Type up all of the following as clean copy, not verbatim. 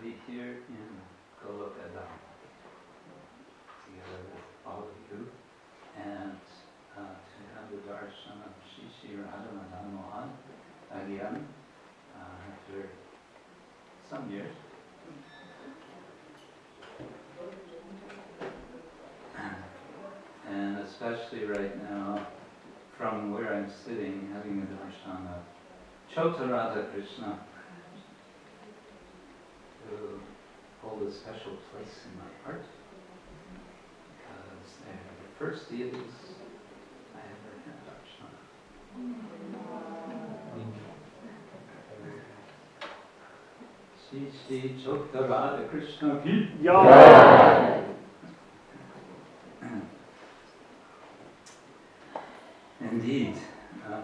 be here in Goloka Dhama, together with all of you, and to have the darshan of Shri Radha Mohan again after some years. And especially right now, from where I'm sitting, having the darshan of Chota Radha Krishna, who hold a special place in my heart, because they're the first deities I ever had darshan. Shri Shri Chota Radha Krishna Ki Jai! Indeed,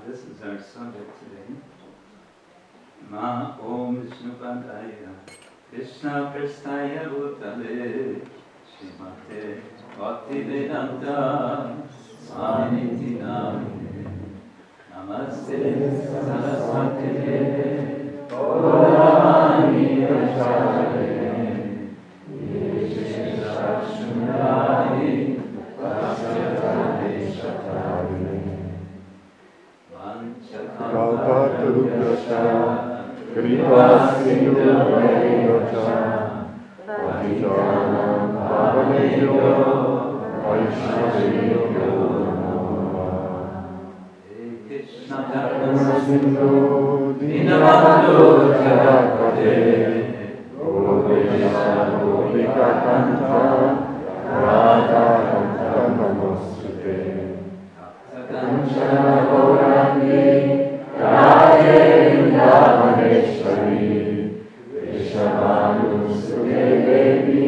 this is our subject today. Ma Om Vishnupadaya Krishna Prasthaya Bhutale Srimate Bhaktivedanta Swamiti Namine Namaste Saraswate Gaurani Prachare Yeshashunari Bhaktyatare Shatare Kalpatarupyasha Kripa Sindhu Patitanam Pavanebhyo Vaishnavebhyo Namo Krishna Dharma Sindhu Dinabandhu Jagapate Gopesha Gopika Kanta Radha Kanta Namostute Kanchana Gaurangi Radhe Vrindavaneshwari Vrishabhanu Sute Devi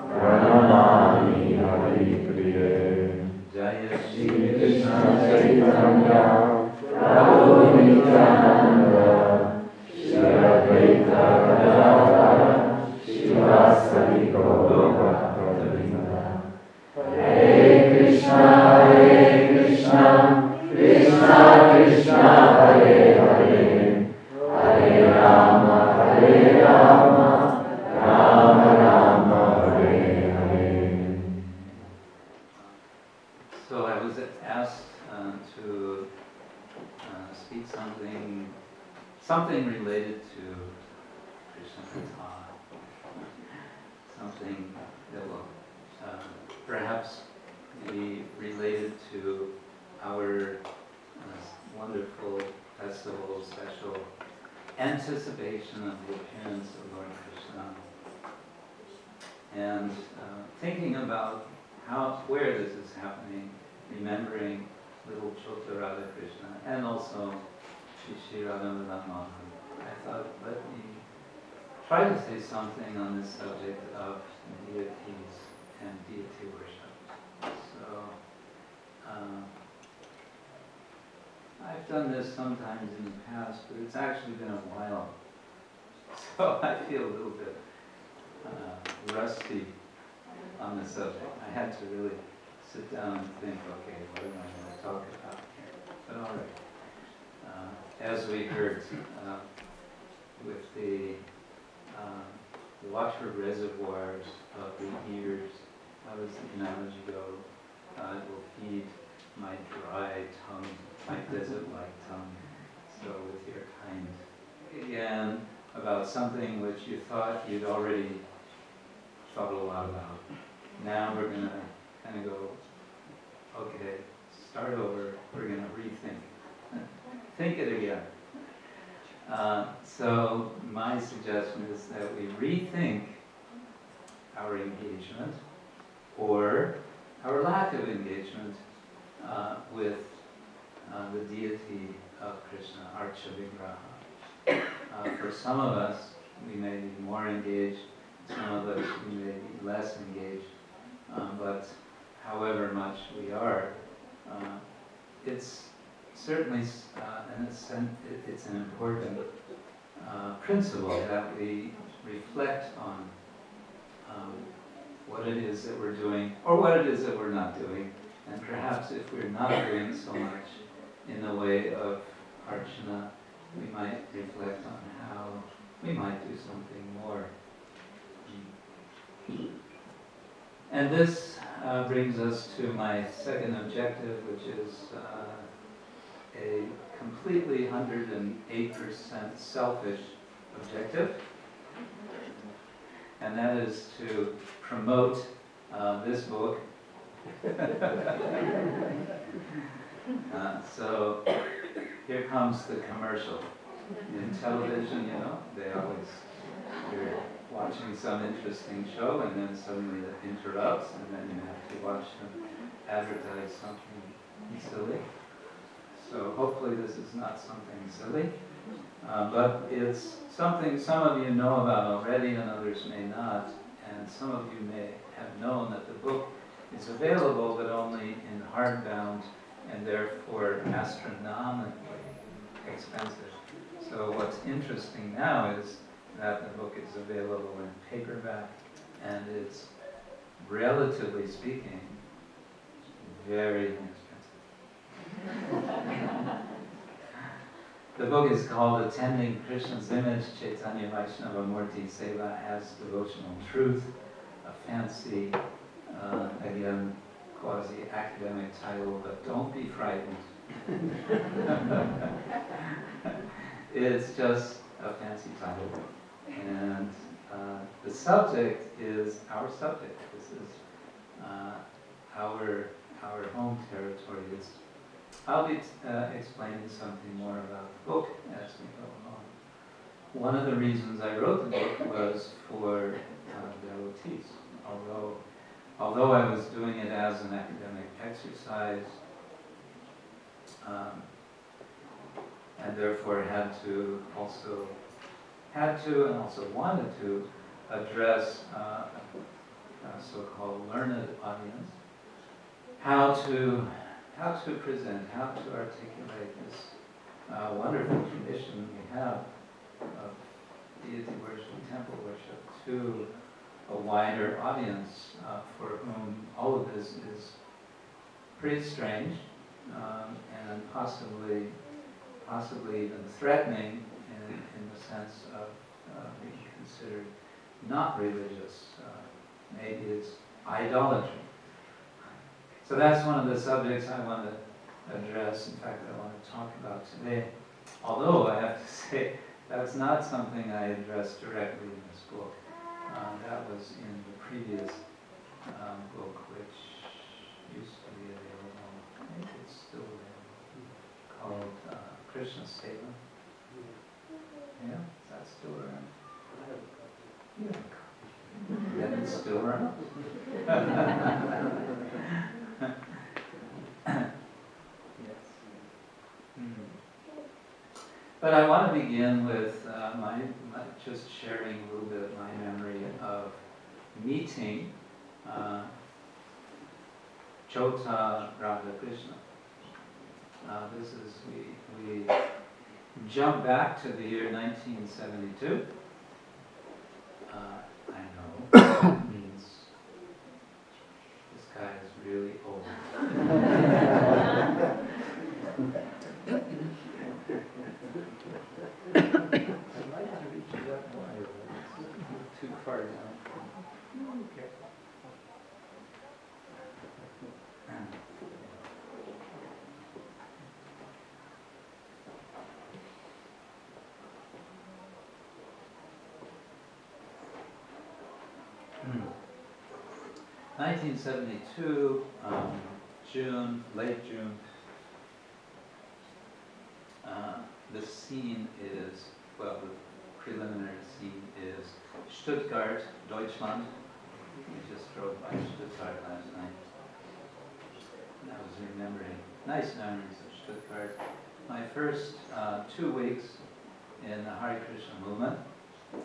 Pranamami Hari Priye Jaya Shri Krishna Chaitanya Prabhu Nityananda Shri Advaita Gadadhara Shivasari Gaura Bhakta-vrinda Hare Krishna Krishna Krishna Hare Hare Hare Rama Rama Rama Hare Hare. So I was asked to speak something related to Krishna Katha, something that will perhaps be related to our wonderful festival, special anticipation of the appearance of Lord Krishna, and thinking about where this is happening, remembering little Chota Radha Krishna, and also Shri Radha Mohan. I thought, let me try to say something on this subject of deities and deity worship. So, I've done this sometimes in the past, but it's actually been a while. So I feel a little bit rusty on the subject. I had to really sit down and think, okay, what am I going to talk about here? But all right. As we heard, with the water reservoirs of the ears, how does the analogy go? It will feed my dry tongue, my desert-like tongue. So with your kind, again, about something which you thought you'd already thought a lot about. Now we're going to kind of go, okay, start over, we're going to rethink. Think it again. So my suggestion is that we rethink our engagement, or our lack of engagement with the deity of Krishna, Archa Vigraha. For some of us, we may be more engaged, some of us we may be less engaged, but however much we are, it's certainly, it's an important principle that we reflect on what it is that we're doing, or what it is that we're not doing, and perhaps if we're not doing so much in the way of Archana, we might reflect on how we might do something more And this brings us to my second objective, which is a completely 108% selfish objective. And that is to promote this book. So here comes the commercial. In television, you know, you're watching some interesting show and then suddenly it interrupts and then you have to watch them advertise something silly. So hopefully this is not something silly, but it's something some of you know about already and others may not, and some of you may have known that the book is available but only in hardbound and therefore astronomically expensive. So what's interesting now is that the book is available in paperback and it's, relatively speaking, very inexpensive. The book is called Attending Krishna's Image, Chaitanya Vaishnava Murti Seva as Devotional Truth, a fancy, again, quasi-academic title, but don't be frightened. It's just a fancy title. And the subject is our subject. This is our home territory. I'll be explaining something more about the book as we go along. One of the reasons I wrote the book was for devotees. Although I was doing it as an academic exercise, and therefore had to and also wanted to address a so-called learned audience, how to present, how to articulate this wonderful tradition we have of deity worship, temple worship, to a wider audience for whom all of this is pretty strange and possibly even threatening in the sense of being considered not religious. Maybe it's idolatry. So that's one of the subjects I want to address. In fact, I want to talk about today. Although I have to say, that's not something I addressed directly in this book. That was in the previous book, which used to be available. I think it's still available, called Krishna Statement. Yeah, is that still around? You have a copy. Then it's still around. Yes. But I want to begin with just sharing a little bit of my memory of meeting Chota Radha Krishna. This is, we jump back to the year 1972. I know, it means this guy is really old. I might have to reach it up more, it's too far down. Okay. 1972, June, late June. The scene is, well, the preliminary scene is Stuttgart, Deutschland. We just drove by Stuttgart last night. And I was remembering nice memories of Stuttgart. My first 2 weeks in the Hare Krishna movement,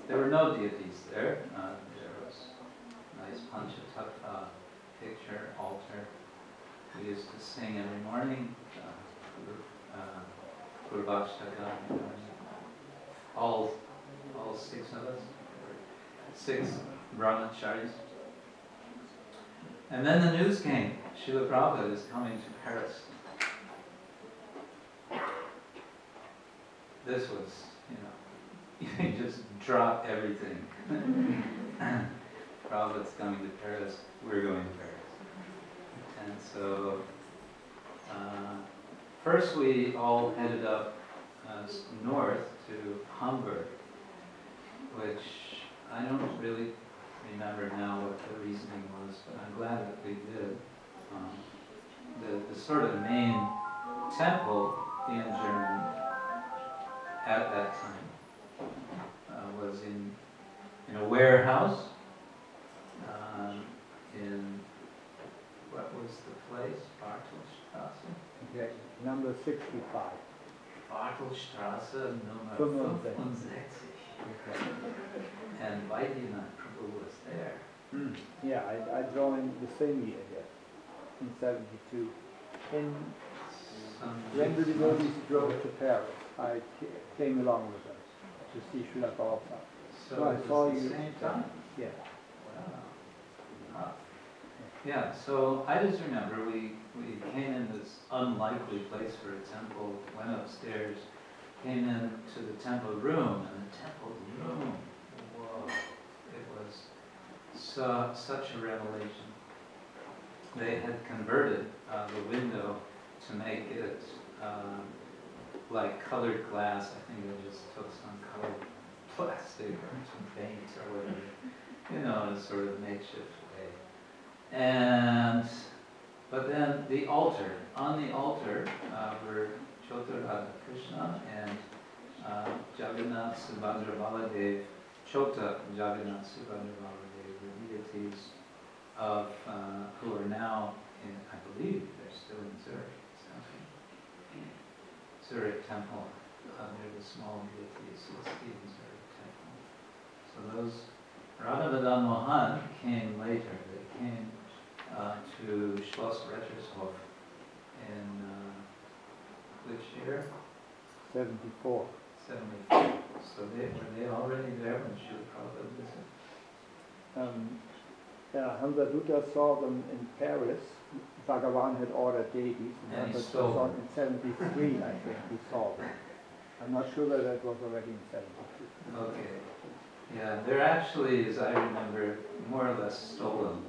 there were no deities there. There was a nice Panchatattva picture, altar. We used to sing every morning, Gurvakshtaga, all 6 of us, 6 brahmacharis. And then the news came, Srila Prabhupada is coming to Paris. This was, you just drop everything. Prabhupada's coming to Paris, we're going to Paris. And so, first we all headed up north to Hamburg, which I don't really remember now what the reasoning was, but I'm glad that we did. The sort of main temple in Germany at that time was in a warehouse in, what was the place? Bartelstrasse? Okay, number 65. Bartelstrasse number 65. Okay. And Vaidyanatha Prabhu was there. Yeah, I joined the same year, yes, in 72. And when the devotees drove to Paris, I came along with them to see Srila Prabhupada. So I saw the you same time? Yeah. Wow. Yeah, so I just remember we came in this unlikely place for a temple, went upstairs, came into the temple room, and the temple room, whoa, it was such a revelation. They had converted the window to make it like colored glass. I think they just took some colored plastic or some paint or whatever, you know, in a sort of makeshift way. But then the altar, on the altar were Chota Krishna and Jagannath Subhadra Baladev, Chota Jagannath Subhadra Baladev, the deities of who are now in, I believe they're still in Zurich. Zurich Temple. They're the small deities listed in Zurich Temple. So those Radha Madan Mohan came later. They came to Schloss Rettershof in which year? 74. 74. So were they already there when Srila Prabhupada visited? Hamza saw them in Paris. Bhagavan had ordered deities, And he but stole them. in 73, I think, he saw them. I'm not sure whether it was already in 72. Okay. Yeah, they're actually, as I remember, more or less stolen.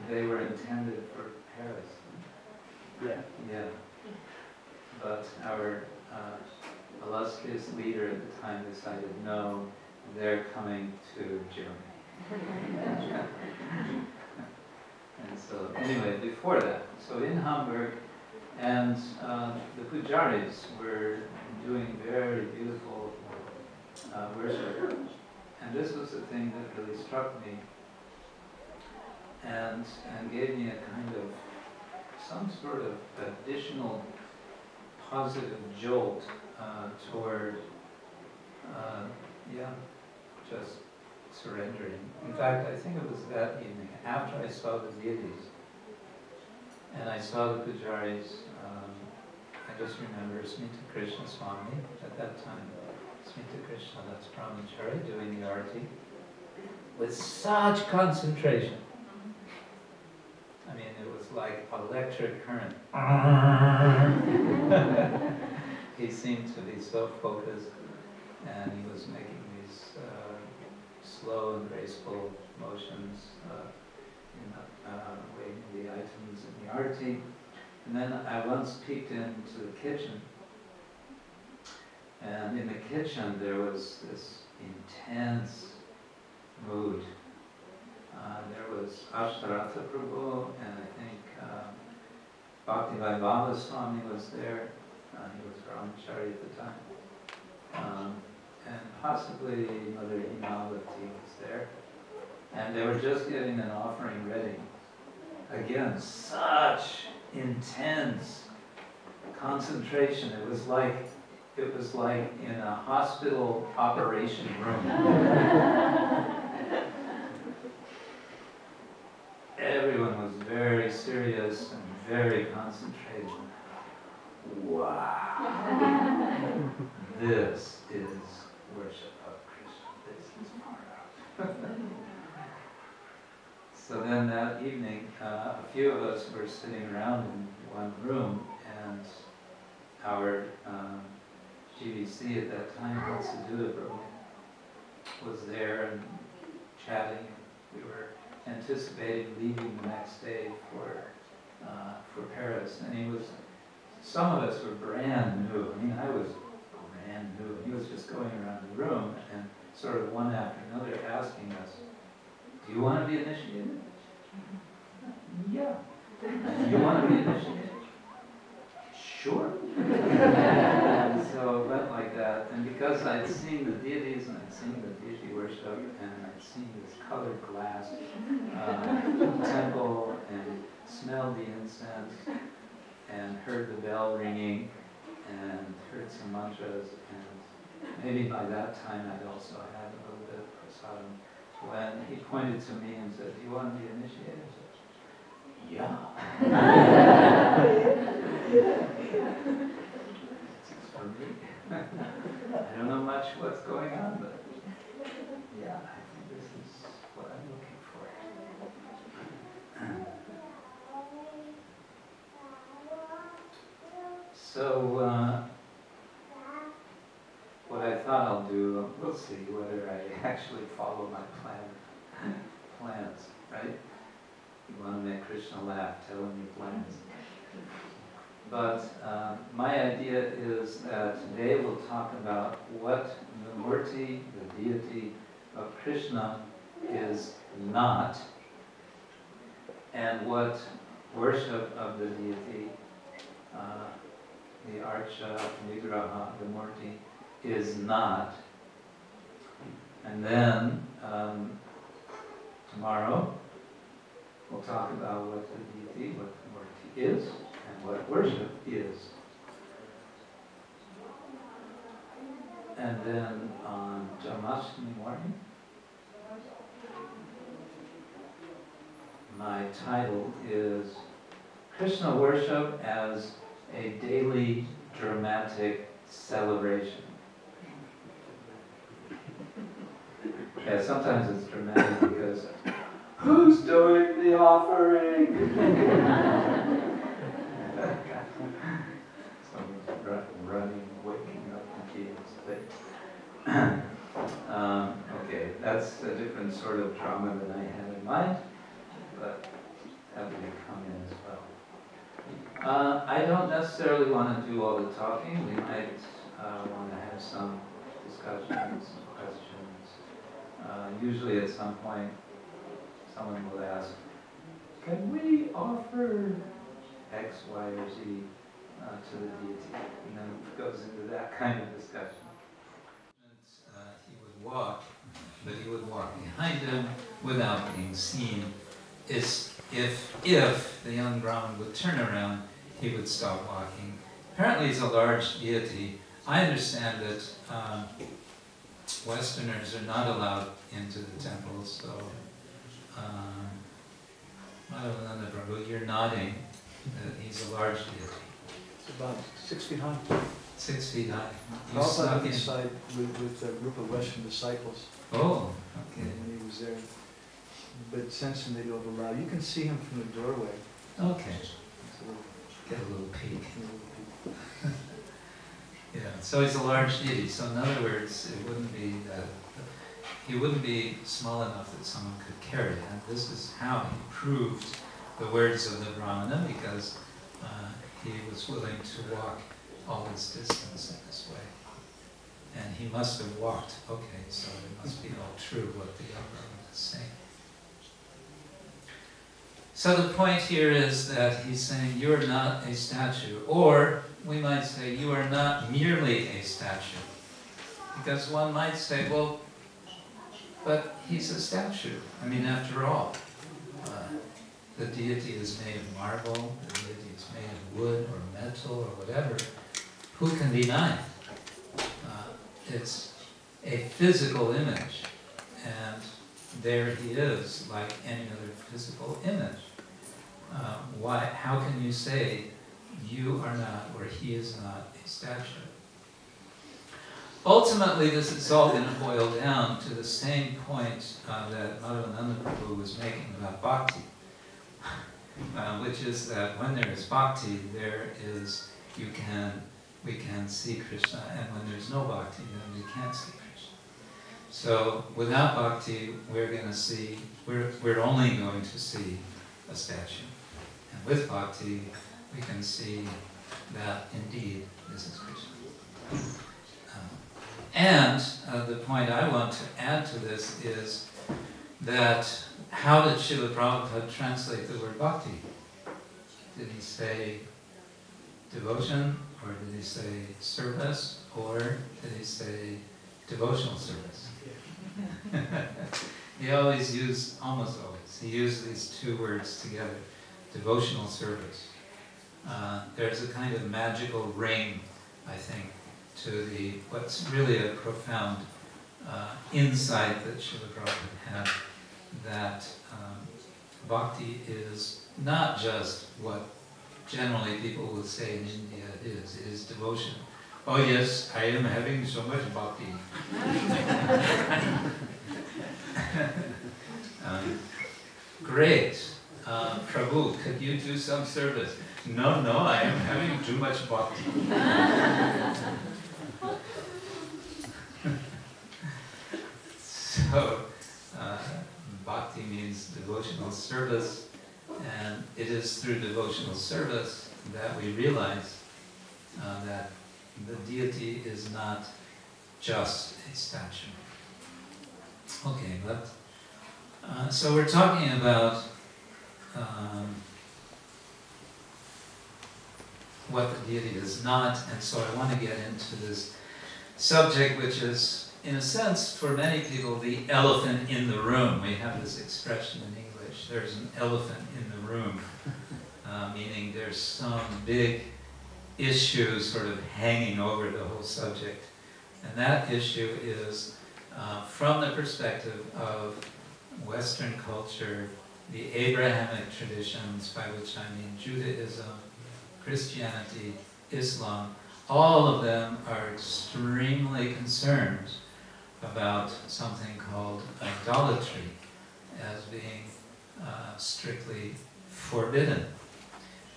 They were intended for Paris. Yeah. Yeah. But our illustrious leader at the time decided, no, they're coming to Germany. And so, anyway, before that, so in Hamburg, and the pujaris were doing very beautiful worship. And this was the thing that really struck me and gave me a kind of, some sort of additional positive jolt toward, just surrendering. In fact, I think it was that evening, after I saw the deities, and I saw the pujaris, I just remember Smita Krishna Swami, at that time, Smita Krishna, that's Brahmachari, doing the arati, with such concentration. I mean, it was like electric current. He seemed to be so focused, and he was making these slow and graceful motions in weighing the items in the arati. And then I once peeked into the kitchen, and in the kitchen there was this intense mood. There was Ashtaratha Prabhu, and I think Bhakti Swami was there. He was Brahmachari at the time. And possibly Mother Himalati was there. And they were just getting an offering ready. Again, such intense concentration. It was like in a hospital operation room. Everyone was very serious and very concentrated. Wow. This is worship of Krishna. This is far out. So then that evening, a few of us were sitting around in one room, and our GVC at that time, Sudhuda Prabhu, was there and chatting. We were anticipating leaving the next day for Paris, and some of us were brand new. I mean, I was brand new. He was just going around the room and sort of one after another asking us, "Do you want to be initiated?" "Yeah." "Do you want to be initiated?" "Sure." And so it went like that. And because I'd seen the deities and I'd seen the deity worship and I'd seen this colored glass temple and smelled the incense and heard the bell ringing and heard some mantras, and maybe by that time I'd also had a little bit of prasadam, when he pointed to me and said, "Do you want to be initiated?" I said, "Yeah." It's for me. I don't know much what's going on, but yeah, I think this is what I'm looking for. So, what I thought I'll do, we'll see whether I actually follow my plans, right? You want to make Krishna laugh, tell him your plans. But my idea is that today we'll talk about what the Murti, the deity of Krishna, is not, and what worship of the deity, the Archa, Vigraha, the Murti, is not. And then tomorrow we'll talk about what the deity, what the Murti is, and what worship is. And then on Janmashtami morning, my title is Krishna Worship as a Daily Dramatic Celebration. Yeah, sometimes it's dramatic because who's doing the offering? Someone's running, waking up the kids. Okay, that's a different sort of drama than I had in mind, but that will come in as well. I don't necessarily want to do all the talking. We might want to have some discussions, some questions. Usually at some point, someone will ask, "Can we offer X, Y, or Z to the deity?" And then it goes into that kind of discussion. He would walk, but he would walk behind him without being seen. If the young Brahmin would turn around, he would stop walking. Apparently he's a large deity. I understand that Westerners are not allowed into the temple, so Madhavananda Prabhu, you're nodding that he's a large deity. It's about 6 feet high. 6 feet high. You Prabhupada snuck went in. inside with a group of Western disciples Oh, okay. when he was there. But since then they don't allow. You can see him from the doorway. Okay. So, Get a little peek. you know, Yeah, so he's a large deity. So in other words, it wouldn't be that he wouldn't be small enough that someone could carry him. This is how he proved the words of the Brahmana, because he was willing to walk all this distance in this way. And he must have walked. Okay, so it must be all true what the young Brahmana is saying. So the point here is that he's saying you are not a statue, or we might say you are not merely a statue. Because one might say, well, but he's a statue. I mean, after all, the deity is made of marble, the deity is made of wood or metal or whatever. Who can deny? It's a physical image, and there he is, like any other physical image. How can you say you are not, or he is not, a statue? Ultimately, this is all going to boil down to the same point that Madhavananda Prabhu was making about bhakti, which is that when there is bhakti, we can see Krishna, and when there's no bhakti, then we can't see Krishna. So without bhakti, we're only going to see a statue. And with bhakti, we can see that indeed this is Krishna. And the point I want to add to this is that how did Srila Prabhupada translate the word bhakti? Did he say devotion, or did he say service, or did he say devotional service? He almost always, he used these two words together, devotional service. There's a kind of magical ring, I think, to what's really a profound insight that Srila Prabhupada had, that bhakti is not just what generally people would say in India it is devotion. Oh yes, I am having so much bhakti. Great. Prabhu, could you do some service? No, I am having too much bhakti. So, bhakti means devotional service, and it is through devotional service that we realize that the deity is not just a statue. Okay, but so we're talking about what the deity is not, and so I want to get into this subject, which is, in a sense, for many people, the elephant in the room. We have this expression in English, there's an elephant in the room, meaning there's some big issue sort of hanging over the whole subject. And that issue is, from the perspective of Western culture, the Abrahamic traditions, by which I mean Judaism, Christianity, Islam, all of them are extremely concerned about something called idolatry as being strictly forbidden.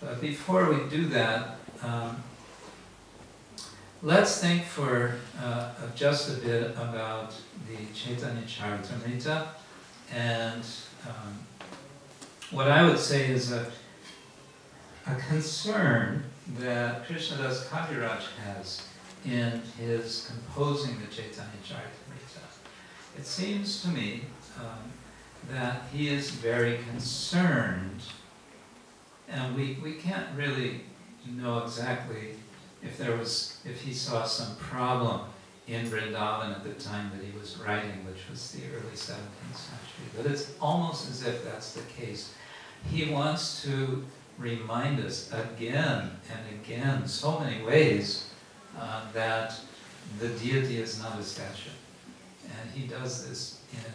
But before we do that, let's think for just a bit about the Chaitanya Charitamrita, and what I would say is a concern that Krishnadas Kaviraj has in his composing the Chaitanya Charitamrita. It seems to me that he is very concerned, and we can't really know exactly if he saw some problem in Vrindavan at the time that he was writing, which was the early 17th century. But it's almost as if that's the case. He wants to remind us again and again, so many ways, that the deity is not a statue. And he does this in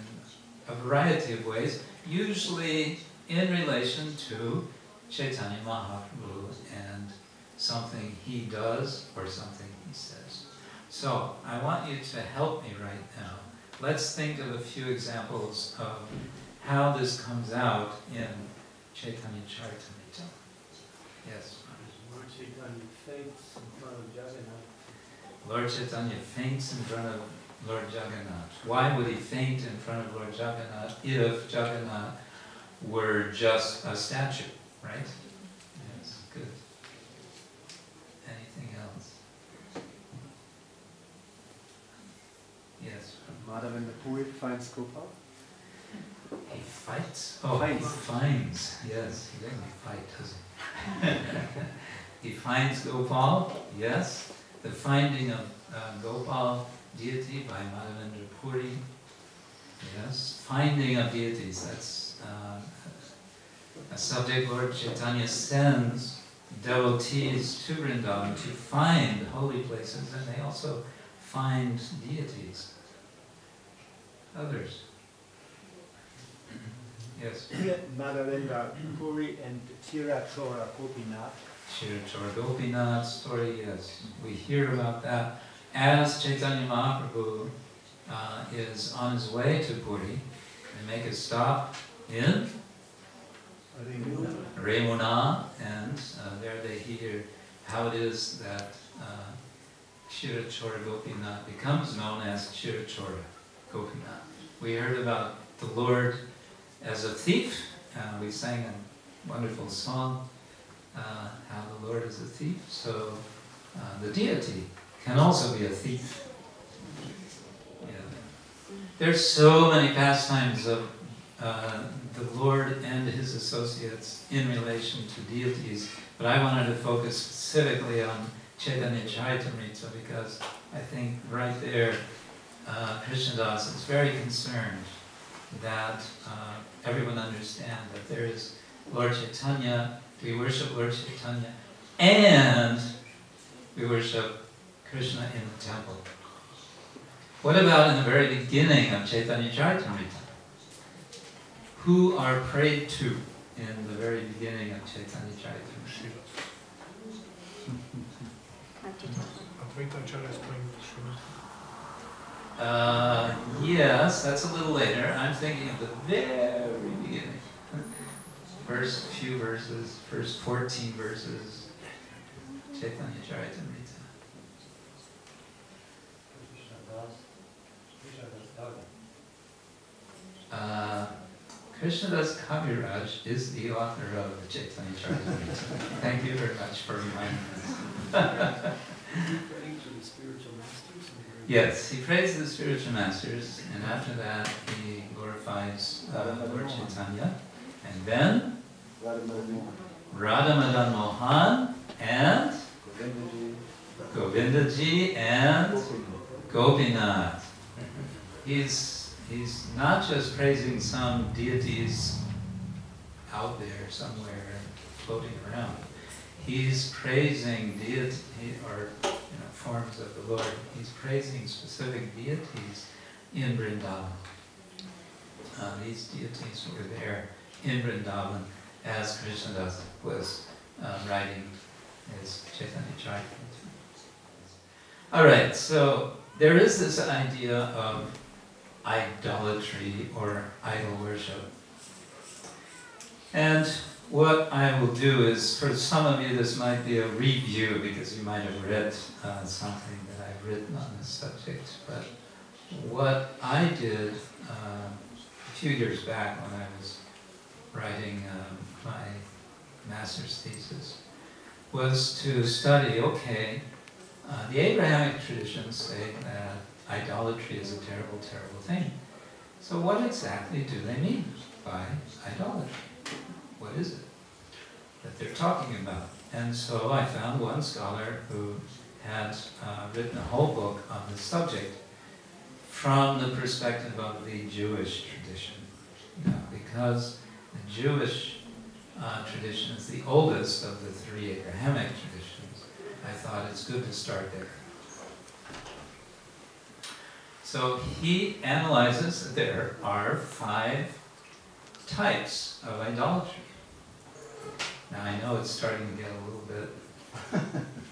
a variety of ways, usually in relation to Chaitanya Mahaprabhu and something he does or something he says. So, I want you to help me right now. Let's think of a few examples of how this comes out in Chaitanya Charitamrita. Yes? Lord Chaitanya faints in front of Jagannath. Lord Chaitanya faints in front of Lord Jagannath. Why would he faint in front of Lord Jagannath if Jagannath were just a statue, right? Yes, good. Anything else? Yes? Abentheuer finds Gopal. He fights? Oh, he finds. Yes, he doesn't fight, does he? He finds Gopal, yes. The finding of Gopal deity by Madhavendra Puri. Yes, finding of deities, that's a subject Lord Chaitanya sends devotees to Vrindavan to find holy places, and they also find deities. Others? Yes? Madhavendra Puri and Tirachora Gopinath. Tirachora Gopinath story, yes. We hear about that as Chaitanya Mahaprabhu is on his way to Puri. They make a stop in Remuna, and there they hear how it is that Tirachora Gopinath becomes known as Tirachora Gopinath. We heard about the Lord as a thief. We sang a wonderful song, how the Lord is a thief. So the deity can also be a thief. Yeah. There's so many pastimes of the Lord and his associates in relation to deities, but I wanted to focus specifically on Chaitanya Charitamrita because I think right there Krishnadas is very concerned that everyone understand that there is Lord Chaitanya, we worship Lord Chaitanya, and we worship Krishna in the temple. What about in the very beginning of Chaitanya Charitamrita? Who are prayed to in the very beginning of Chaitanya Charitamrita? Yes, that's a little later. I'm thinking of the very beginning. First few verses, first 14 verses, Chaitanya Charitamrita. Krishnadas Kaviraj is the author of the Chaitanya Charitamrita. Thank you very much for reminding us. Yes, he prays to the spiritual masters, and after that he glorifies Lord Chaitanya, and then Radha Madan Mohan and Govindaji and Gopinath. He's not just praising some deities out there somewhere floating around. He's praising deity or forms of the Lord. He's praising specific deities in Vrindavan. These deities were there in Vrindavan as Krishnadas was writing his Chaitanya Charitamrita. All right, so there is this idea of idolatry or idol worship. And what I will do is, for some of you this might be a review because you might have read something that I've written on this subject, but what I did a few years back when I was writing my master's thesis was to study, okay, the Abrahamic traditions say that idolatry is a terrible, terrible thing. So what exactly do they mean by idolatry? What is it that they're talking about? And so I found one scholar who had written a whole book on this subject from the perspective of the Jewish tradition. Because the Jewish tradition is the oldest of the three Abrahamic traditions, I thought it's good to start there. So he analyzes that there are 5 types of idolatry. Now I know it's starting to get a little bit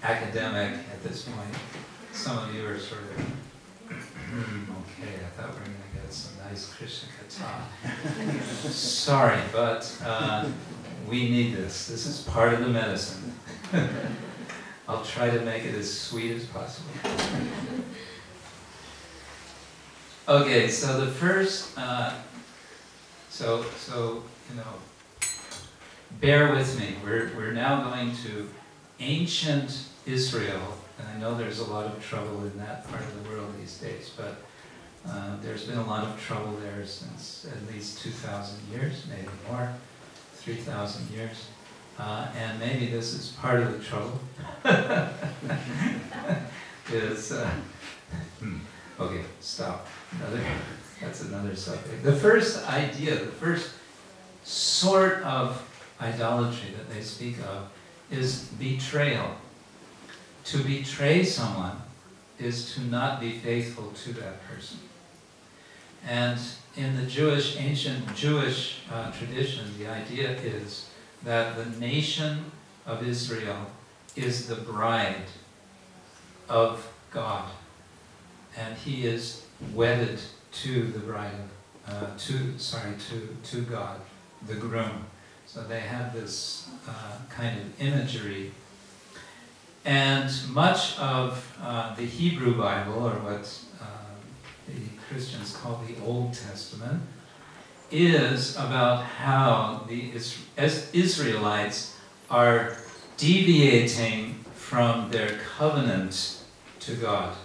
academic at this point. Some of you are sort of, okay, I thought we were going to get some nice Krishna Kshetra. Sorry, but we need this. This is part of the medicine. I'll try to make it as sweet as possible. Okay, so the first, bear with me. We're now going to ancient Israel, and I know there's a lot of trouble in that part of the world these days, but there's been a lot of trouble there since at least 2,000 years, maybe more, 3,000 years. And maybe this is part of the trouble. Okay, stop. That's another subject. The first idea, the first sort of idolatry that they speak of is betrayal. To betray someone is to not be faithful to that person. And in the ancient Jewish tradition, the idea is that the nation of Israel is the bride of God. And he is wedded to the bride of, to God, the groom. So they have this kind of imagery. And much of the Hebrew Bible, or what the Christians call the Old Testament, is about how the Israelites are deviating from their covenant to God.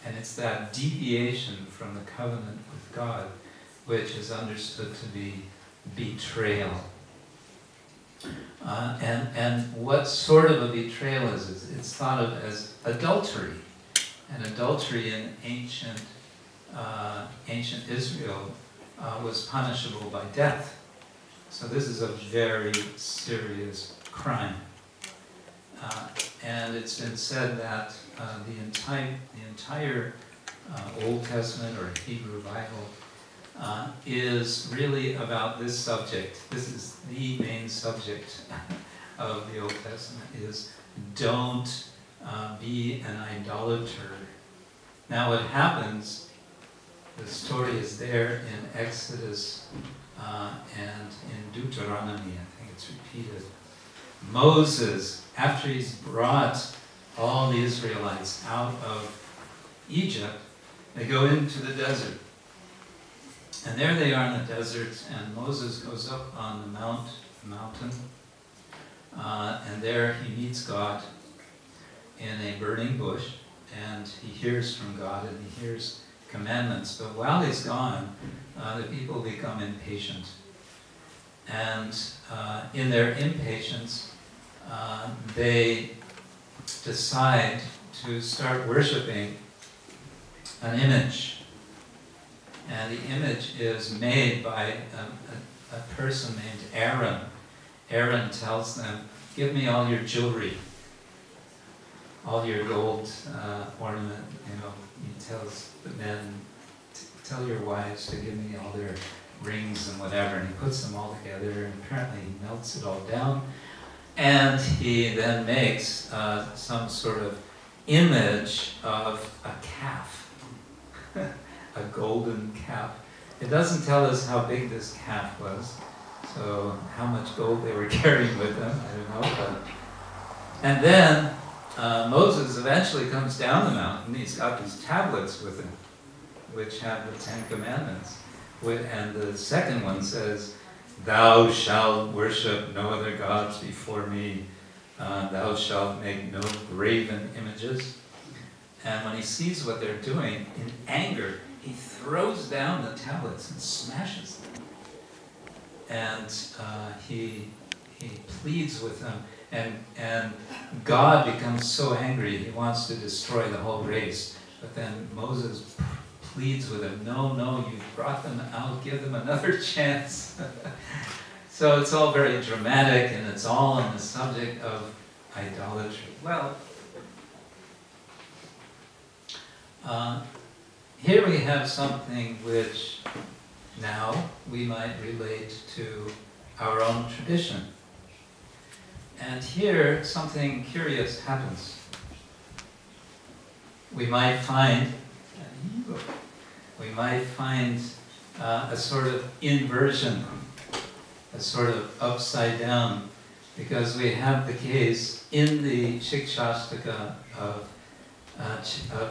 And it's that deviation from the covenant with God which is understood to be betrayal. And what sort of a betrayal is it? It's thought of as adultery. And adultery in ancient Israel was punishable by death. So this is a very serious crime. And it's been said that the entire Old Testament or Hebrew Bible is really about this subject. This is the main subject of the Old Testament, is don't be an idolater. Now what happens, the story is there in Exodus and in Deuteronomy, I think it's repeated. Moses, after he's brought all the Israelites out of Egypt, they go into the desert. And there they are in the desert, and Moses goes up on the mountain, and there he meets God in a burning bush, and he hears from God, and he hears commandments. But while he's gone, the people become impatient. And in their impatience, they decide to start worshiping an image. And the image is made by a person named Aaron. Aaron tells them, give me all your jewelry, all your gold ornament. You know, he tells the men, tell your wives to give me all their rings and whatever. And he puts them all together, and apparently he melts it all down. And he then makes some sort of image of a calf. A golden calf. It doesn't tell us how big this calf was, so how much gold they were carrying with them, I don't know. But. And then Moses eventually comes down the mountain. He's got these tablets with him, which have the 10 Commandments. And the second one says, thou shalt worship no other gods before me. Thou shalt make no graven images. And when he sees what they're doing, in anger, he throws down the tablets and smashes them. And he pleads with them. And God becomes so angry, he wants to destroy the whole race. But then Moses pleads with him, no, you've brought them out, give them another chance. So it's all very dramatic, and it's all on the subject of idolatry. Well, here we have something which now we might relate to our own tradition. And here something curious happens. We might find a sort of inversion, a sort of upside down, because we have the case in the Shikshashtaka of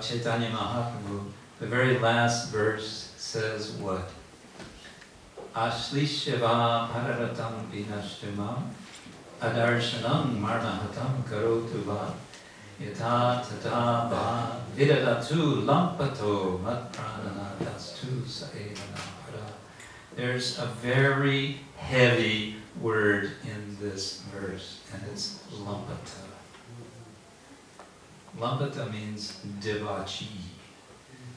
Chaitanya Mahaprabhu. The very last verse says what? Ashlishava pararatam vinashtumam adarshanam marmahatam karotu va yata tata va vidadatu lampato matprananadastu saevanapara. There's a very heavy word in this verse, and it's lampata. Lampata means devachi,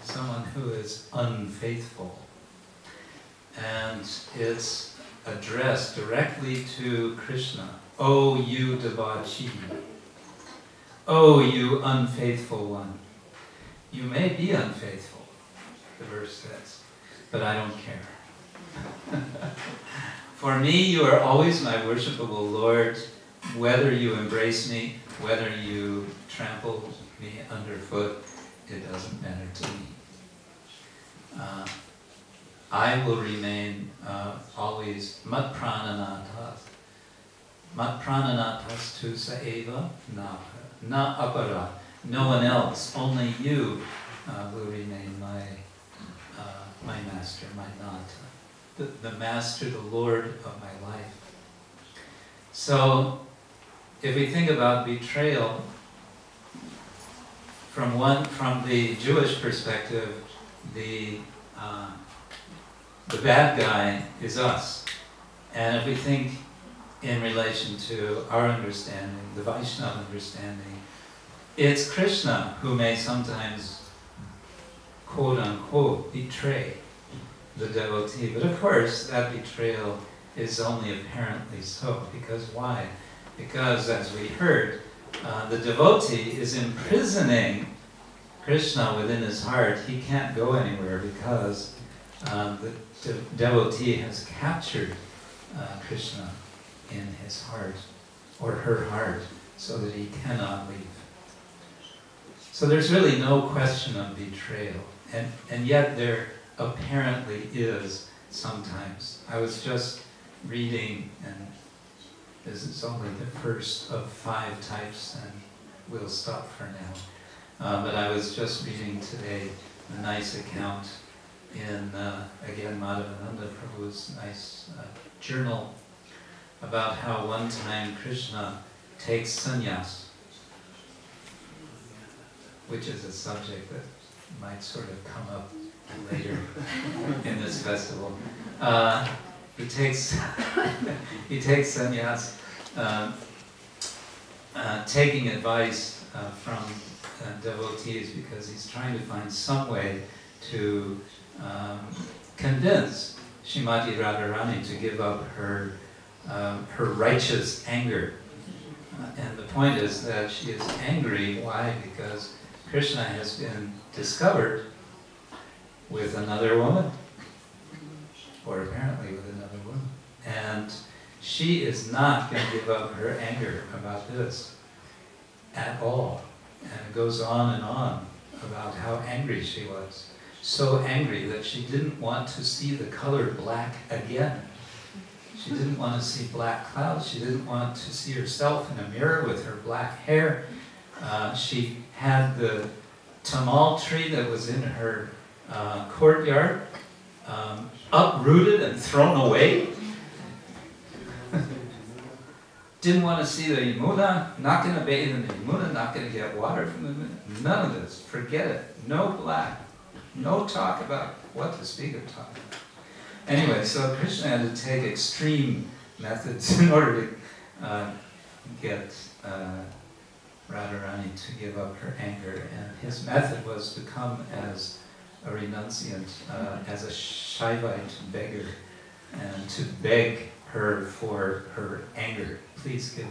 someone who is unfaithful. And it's addressed directly to Krishna. Oh, you devachi. Oh, you unfaithful one. You may be unfaithful, the verse says, but I don't care. For me, you are always my worshipable Lord, whether you embrace me, whether you trample me underfoot, it doesn't matter to me. I will remain always mat prananatas. Mat prananatas tu saeva na apara. No one else, only you will remain my my master, my Nata, the master, the Lord of my life. So, if we think about betrayal, from the Jewish perspective, the bad guy is us. And if we think in relation to our understanding, the Vaishnava understanding, it's Krishna who may sometimes, quote unquote, betray the devotee. But of course, that betrayal is only apparently so. Because why? Because, as we heard, the devotee is imprisoning Krishna within his heart. He can't go anywhere because the devotee has captured Krishna in his heart, or her heart, so that he cannot leave. So there's really no question of betrayal, and yet there apparently is sometimes. I was just reading, and this is only the first of 5 types, and we'll stop for now. But I was just reading today a nice account in, again, Madhavananda Prabhu's nice journal about how one time Krishna takes sannyas, which is a subject that might sort of come up later in this festival. He takes sannyas, taking advice from devotees, because he's trying to find some way to convince Srimati Radharani to give up her righteous anger. And the point is that she is angry. Why? Because Krishna has been discovered with another woman, or apparently with another woman. And she is not going to give up her anger about this at all. And it goes on and on about how angry she was. So angry that she didn't want to see the color black again. She didn't want to see black clouds. She didn't want to see herself in a mirror with her black hair. She had the tamal tree that was in her courtyard uprooted and thrown away. Didn't want to see the Yamuna, not going to bathe in the Yamuna, not going to get water from the Yamuna. None of this. Forget it. No black. No talk about what to speak of talking about. Anyway, so Krishna had to take extreme methods in order to get Radharani to give up her anger. And his method was to come as a renunciant, as a Shaivite beggar, and to beg her for her anger. Please give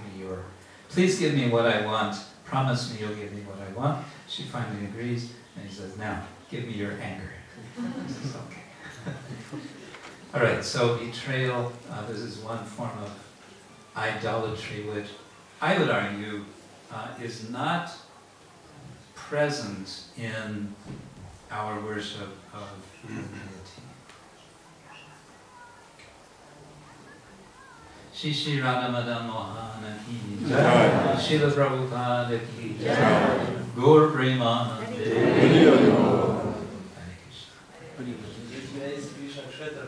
me what I want. Promise me you'll give me what I want. She finally agrees, and he says, now, give me your anger. He says, okay. All right, so betrayal, this is one form of idolatry, which I would argue is not present in our worship of the deity. Shri Radha Madan Mohana ki jai, Srila Prabhupada ki jai, Gaur Premanande. Hare Krishna. Krishna Kshetra